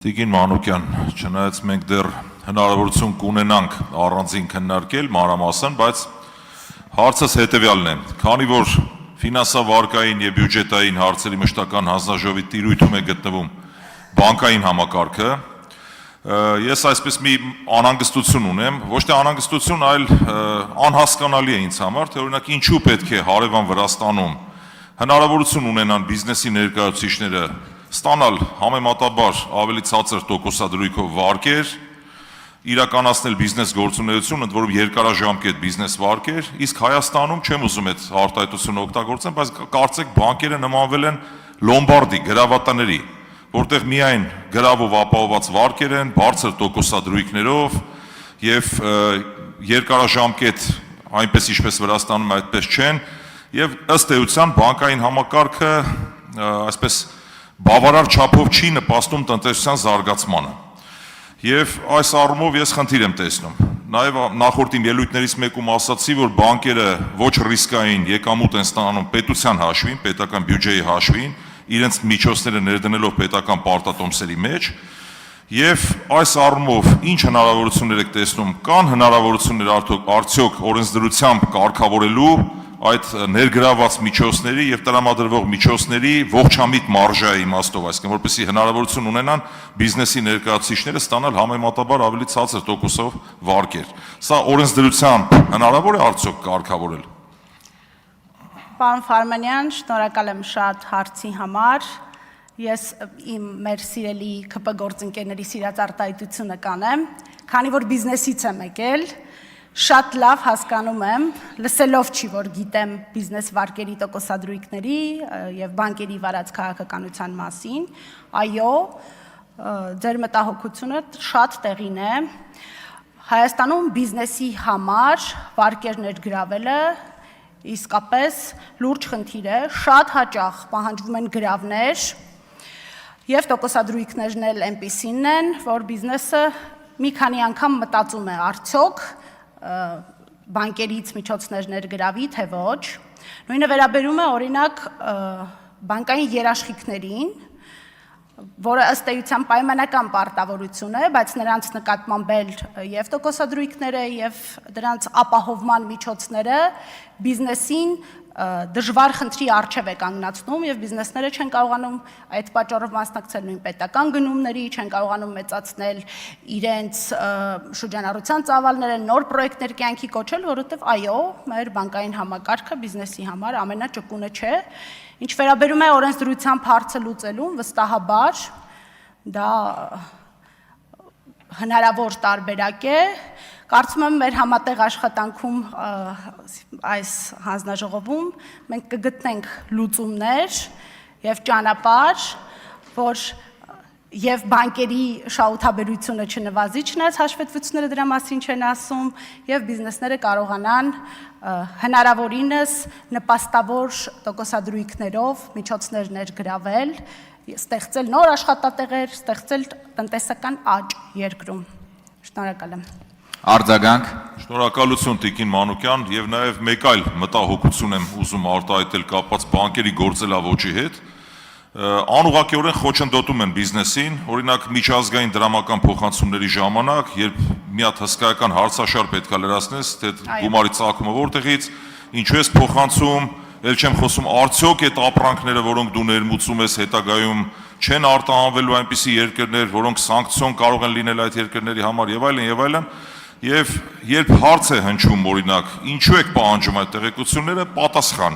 Տիկին Մանուկյան, չնայած մենք դեռ հնարավորություն կունենանք առանձին քննարկել մանրամասն, բայց հարցս հետևյալն է, քանի որ ֆինանսավարկային եւ բյուջետային հարցերի մշտական հանձնաժողովի տիրույթում է գտնվում բանկային համակարգը, ես այսպես մի անհանգստություն ունեմ, ոչ թե անհանգստություն, այլ անհասկանալի է ինձ համար, թե օրինակ ինչու պետք է հարևան Վրաստանում հնարավորություն ունենան բիզնեսի ներկայացուցիչները ստանալ համեմատաբար ավելի ցածր տոկոսադրույքով վարկեր, իրականացնել բիզնես գործունեություն, ընդ որում երկարաժամկետ բիզնես վարկեր, իսկ Հայաստանում չեմ ուզում այդ արտահայտությունը օգտագործեմ, բայց կարծեք բանկերը նմանվել են լոմբարդի գրավատների, որտեղ միայն գրավով ապահովված վարկեր են, բարձր տոկոսադրույքներով եւ երկարաժամկետ այնպես ինչպես Վրաստանում այդպես չեն, եւ ըստ էության բանկային համակարգը այսպես բավարար չափով չի նպաստում տնտեսության զարգացմանը։ Եվ այս առումով ես խնդիր եմ տեսնում։ Նաև նախորդ իմ ելույթներից մեկում ասացի, որ բանկերը ոչ ռիսկային եկամուտ են ստանում պետության հաշվին, պետական բյուջեի հաշվին, իրենց միջոցները ներդնելով պետական պարտատոմսերի մեջ, եւ այս առումով ինչ հնարավորություններ եք տեսնում, կան հնարավորություններ արդյոք օրենսդրությամբ կարգավորելու այդ ներգրաված միջոցների եւ տրամադրվող միջոցների ողջամիտ մարժայի իմաստով, այսինքն որպեսզի հնարավորություն ունենան բիզնեսի ներկայացուցիչները ստանալ համեմատաբար ավելի ցածր տոկոսով վարկեր։ Սա օրենսդրությամբ հնարավոր է արդյոք կարգավորել։ Պարոն Ֆարմանյան, շնորհակալ եմ շատ հարցի համար։ Ես մեր սիրելի ԿՊ գործընկերների սիրած արտահայտությունը կանեմ, քանի որ բիզնեսից եմ եկել, շատ լավ հասկանում եմ, լսելով չի, որ գիտեմ բիզնես վարկերի տոկոսադրույքների եւ բանկերի վարած քաղաքականության մասին, այո, ձեր մտահոգությունը շատ տեղին է։ Հայաստանում բիզնեսի համար վարկեր ներգրավելը իսկապես լուրջ խնդիր է, շատ հաճախ պահանջվում են գրավներ եւ տոկոսադրույքներն էլ այնպիսին են, որ բիզնեսը մի քանի անգամ մտածում է արդյոք բանկերից միջոցներ ներգրավի, թե ոչ։ Նույնը վերաբերում է օրինակ բանկային երաշխիքներին, որը ըստ էության պայմանական պարտավորություն է, բայց նրանց նկատմամբ էլ եւ տոկոսադրույքները եւ դրանց ապահովման միջոցները բիզնեսին դժվար խնդրի առջև է կանգնացնում եւ բիզնեսները չեն կարողանում այդ պատճառով մասնակցել նույն պետական գնումների, չեն կարողանում մեծացնել իրենց շրջանառության ծավալները, նոր պրոյեկտներ կյանքի կոչել, որովհետեւ այո, մեր բանկային համակարգը բիզնեսի համար ամենաճկունը չէ։ Ինչ վերաբերում է օրենսդրությամբ հարցը լուծելուն, վստահաբար դա հնարավոր տարբերակ է։ Կարծում եմ մեր համատեղ աշխատանքում այս հանձնաժողովում մենք կգտնենք լուծումներ եւ ճանապարհ, որ եւ բանկերի շահութաբերությունը չնվազի, չնայած հաշվետվությունները դրա մասին չեն ասում, եւ բիզնեսները կարողանան հնարավորինս նպաստավոր տոկոսադրույքներով միջոցներ ներգրավել, ստեղծել նոր աշխատատեղեր, ստեղծել տնտեսական աճ երկրում։ Շնորհակալ եմ։ Արձագանք։ Շնորհակալություն Տիկին Մանուկյան եւ նաեւ մեկ այլ մտահոգություն եմ ուզում արտահայտել կապված բանկերի գործելավոճի հետ։ Անուղղակիորեն խոչընդոտում են բիզնեսին, օրինակ միջազգային դրամական փոխանցումների ժամանակ, երբ մի հատ հսկայական հարցաշար պետք է լրացնես, թե գումարի ծագումը որտեղից, ինչու ես փոխանցում, ել չեմ խոսում արդյոք այդ ապրանքները, որոնք դու ներմուծում ես հետագայում չեն արտահանվելու այնպիսի երկրներ, որոնք սանկցիոն կարող են լինել այդ երկրների համար եւ այլն եւ այլն։ Եվ երբ հարց է հնչում օրինակ, ինչու եք պահանջում այդ տեղեկությունները, պատասխան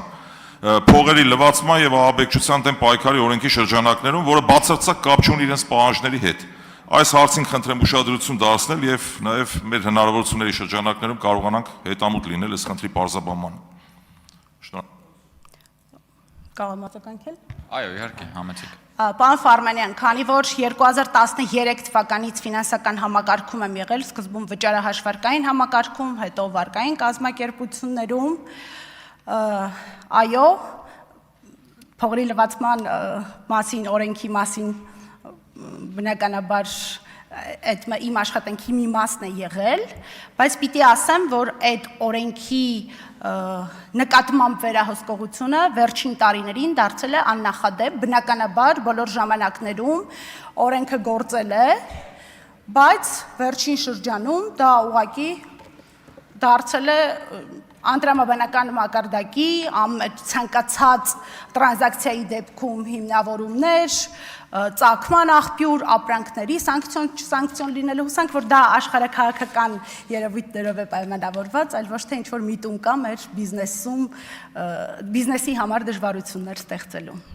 փողերի լվացման եւ ահաբեկչության դեմ պայքարի օրենքի շրջանակներում, որը բացարձակ կապ չունի իրենց պահանջների հետ։ Այս հարցին խնդրեմ ուշադրություն դարձնել եւ նաեւ մեր հնարավորությունների շրջանակներում կարողանանք հետամուտ լինել այս խնդրի պարզաբանմանը։ Կարող եմ արձագանքել։ Այո, իհարկե, համեցեք։ Պարոն Ֆարմանյան, քանի որ 2013 թվականից ֆինանսական համակարգում եմ եղել, սկզբում վճարահաշվարկային համակարգում, հետո վարկային կազմակերպություններում, այո, փողերի լվացման մասին, օրենքի մասին բնականաբար այդ իմ աշխատանքի մի մասն է եղել, բայց պիտի ասեմ, որ այդ օրենքի նկատմամբ վերահսկողությունը վերջին տարիներին դարձել է աննախադեպ, բնականաբար բոլոր ժամանակներում օրենքը գործել է, բայց վերջին շրջանում դա ուղղակի դարձել է անդրամաբանական մակարդակի ցանկացած տրանզակցիայի դեպքում հիմնավորումներ, ծագման աղբյուր, ապրանքների սանկցիոն լինելու, հուսանք, որ դա աշխարհաքաղաքական երևույթներով է պայմանավորված, այլ ոչ թե ինչ-որ միտում կա մեր բիզնեսի համար դժվարություններ ստեղծելու։